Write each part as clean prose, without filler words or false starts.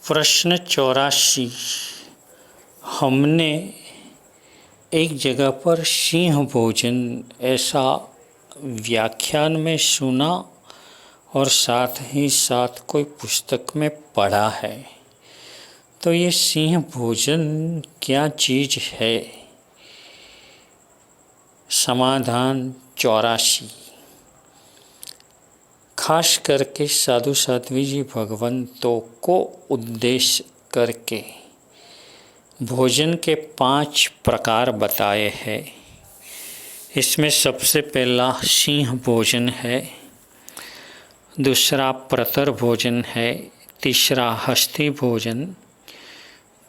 प्रश्न 84। हमने एक जगह पर सिंह भोजन ऐसा व्याख्यान में सुना और साथ ही साथ कोई पुस्तक में पढ़ा है। तो ये सिंह भोजन क्या चीज़ है? समाधान 84। खास करके साधु साध्वी जी भगवंतों को उद्देश्य करके भोजन के 5 प्रकार बताए हैं। इसमें सबसे पहला सिंह भोजन है, दूसरा प्रतर भोजन है, तीसरा हस्ती भोजन,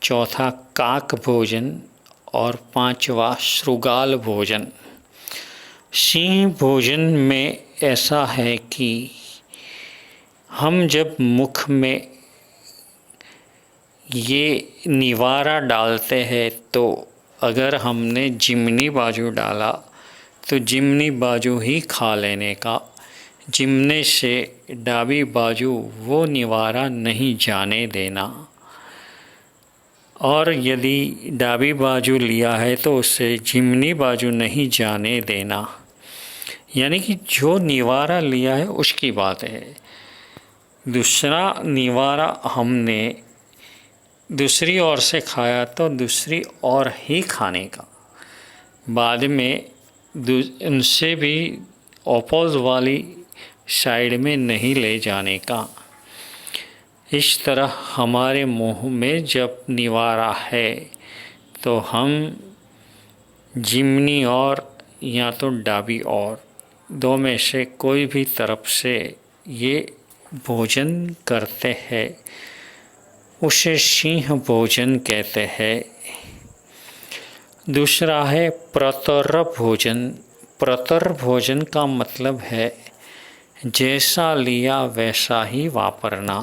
चौथा काक भोजन और 5वां शृगाल भोजन। सिंह भोजन में ऐसा है कि हम जब मुख में ये निवारा डालते हैं तो अगर हमने जिम्नी बाजू डाला तो जिम्नी बाजू ही खा लेने का, जिम्ने से डाबी बाजू वो निवारा नहीं जाने देना। और यदि डाबी बाजू लिया है तो उसे जिम्नी बाजू नहीं जाने देना। यानी कि जो निवारा लिया है उसकी बात है। दूसरा निवारा हमने दूसरी ओर से खाया तो दूसरी ओर ही खाने का, बाद में उनसे भी अपोज वाली साइड में नहीं ले जाने का। इस तरह हमारे मुंह में जब निवारा है तो हम जिम्नी और या तो डाबी और दो में से कोई भी तरफ से ये भोजन करते हैं, उसे सिंह भोजन कहते हैं। दूसरा है प्रतर भोजन। प्रतर भोजन का मतलब है जैसा लिया वैसा ही वापरना।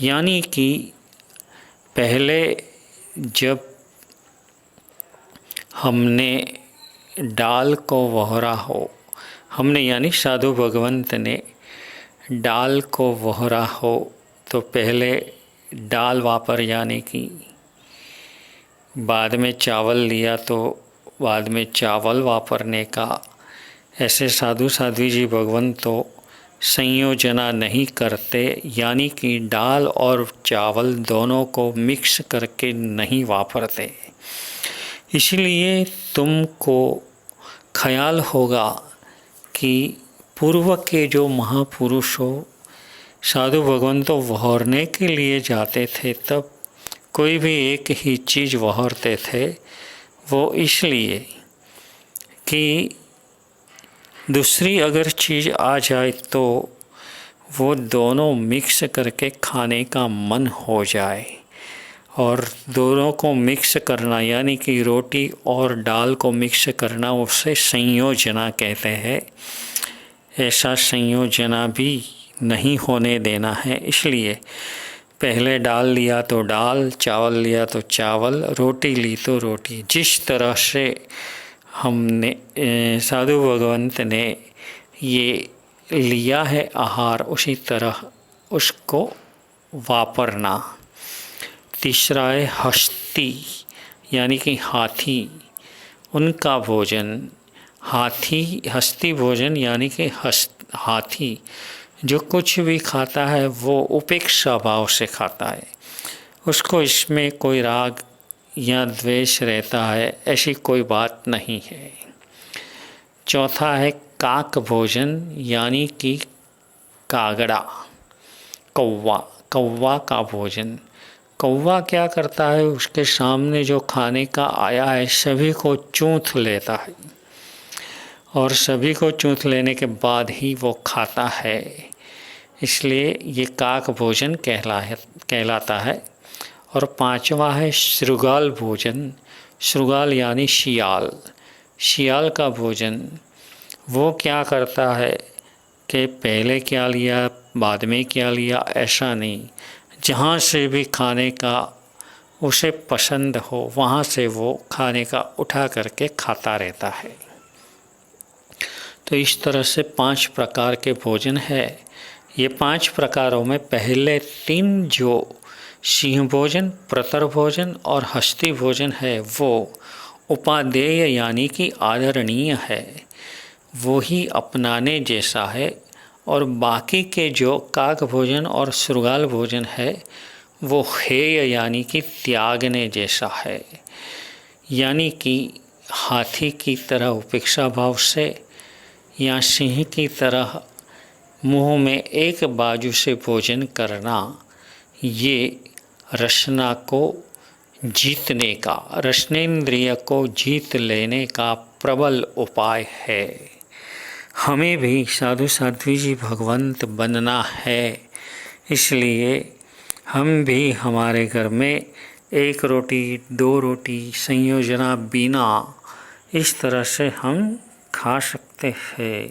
यानी कि पहले जब हमने डाल को वहरा हो, हमने यानी साधु भगवंत ने डाल को वहरा हो तो पहले डाल वापर जाने की, बाद में चावल लिया तो बाद में चावल वापरने का। ऐसे साधु साध्वी जी भगवंत तो संयोजना नहीं करते, यानी कि डाल और चावल दोनों को मिक्स करके नहीं वापरते। इसलिए तुमको ख्याल होगा कि पूर्व के जो महापुरुष हो साधु भगवंतों वहरने के लिए जाते थे तब कोई भी एक ही चीज़ वहरते थे। वो इसलिए कि दूसरी अगर चीज़ आ जाए तो वो दोनों मिक्स करके खाने का मन हो जाए। और दोनों को मिक्स करना यानी कि रोटी और दाल को मिक्स करना, उसे संयोजना कहते हैं। ऐसा संयोजना भी नहीं होने देना है। इसलिए पहले दाल लिया तो दाल, चावल लिया तो चावल, रोटी ली तो रोटी। जिस तरह से हमने साधु भगवंत ने ये लिया है आहार, उसी तरह उसको वापरना। तीसरा है हस्ती यानी कि हाथी, उनका भोजन। हाथी हस्ती भोजन यानी कि हाथी जो कुछ भी खाता है वो उपेक्षा भाव से खाता है, उसको इसमें कोई राग या द्वेष रहता है ऐसी कोई बात नहीं है। चौथा है काक भोजन यानी कि कागड़ा, कौवा, कौवा का भोजन। कौवा क्या करता है, उसके सामने जो खाने का आया है सभी को चूंथ लेता है और सभी को चूंथ लेने के बाद ही वो खाता है। इसलिए ये काक भोजन कहलाता है। और 5वां है शृगाल भोजन। शृगाल यानी शियाल, शियाल का भोजन। वो क्या करता है कि पहले क्या लिया बाद में क्या लिया ऐसा नहीं, जहाँ से भी खाने का उसे पसंद हो वहाँ से वो खाने का उठा करके खाता रहता है। तो इस तरह से 5 प्रकार के भोजन है। ये 5 प्रकारों में पहले 3 जो सिंह भोजन, प्रतर भोजन और हस्ती भोजन है वो उपादेय यानी कि आदरणीय है, वो ही अपनाने जैसा है। और बाकी के जो काक भोजन और शृगाल भोजन है वो हेय यानी कि त्यागने जैसा है। यानी कि हाथी की तरह उपेक्षा भाव से या सिंह की तरह मुंह में एक बाजू से भोजन करना, ये रसना को जीतने का, रसनेन्द्रिय को जीत लेने का प्रबल उपाय है। हमें भी साधु साध्वी जी भगवंत बनना है, इसलिए हम भी हमारे घर में 1 रोटी 2 रोटी संयोजना बिना इस तरह से हम खा सकते हैं।